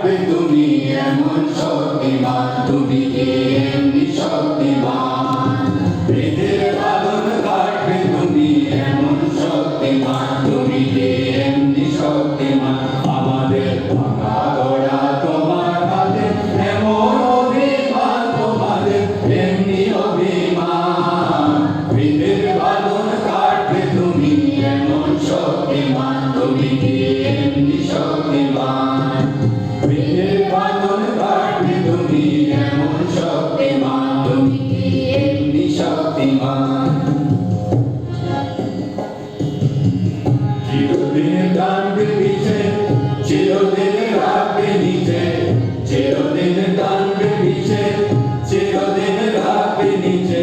কাটবে তুমি এমন শক্তিমান, তুমি কি এমনি শক্তিমান? হৃদের বাঁধন কাটবে তুমি এমন শক্তিমান, তুমি কি এমনি শক্তিমান? আমাদের ভাঙা গড়া তোমার হাতে, এমন অভিমান তোমাদের এমনি অভিমান। হৃদের বাঁধন কাটবে তুমি এমন শক্তিমান, তুমি কি এমনি শক্তিমান? হৃদের বাঁধন কাটবে তুমি এমন শক্তিমান, তুমি কি এমনি শক্তিমান? চিরদিন টানবে পিছে, চিরদিন রাখবে নিচে, চিরদিন টানবে পিছে, চিরদিন রাখবে নিচে।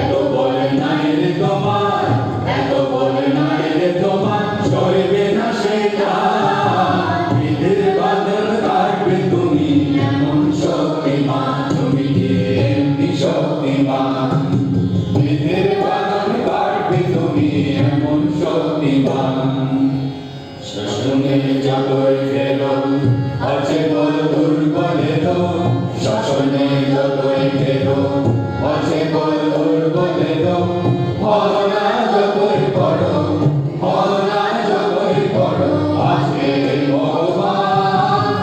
এত বলে নাই রে তোমার, এত বলে নাই রে তোমার, সইবে না সেটা। হৃদের বাঁধন কাটবে তুমি এমন শক্তিমান, তুমি কি এমনি শক্তিমান? হৃদের বাঁধন কাটবে তুমি এমন শক্তিমান। শাসনে যতই ফেরো আছে বল দুর্বলেরও, শাসনে যতই ফেরো আছে বল দুর্বলেরও। হরনা যতই পড়ো, হরনা যতই পড়ো, আছে ভগবান।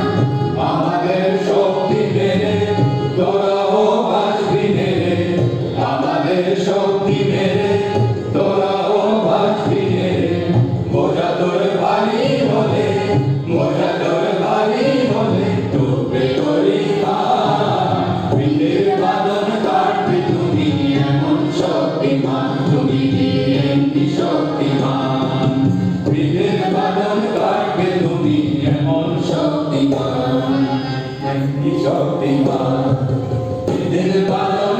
আমাদের শক্তি মেরে তোরাও বাঁচবি মেরে, আমাদের শক্তি মেরে তোরাও বাঁচবি মেরে। বোঝা তোর ভারী হলে, বোঝা তোর ভারী হলে ডুবে করি হৃদের বাঁধন কাটবে তুমি এমন শক্তিমান, তুমি কি এমনি শক্তিমান? হৃদের বাঁধন কাটবে তুমি এমন শক্তিমান, এমনি শক্তিমান। হৃদের বাঁধন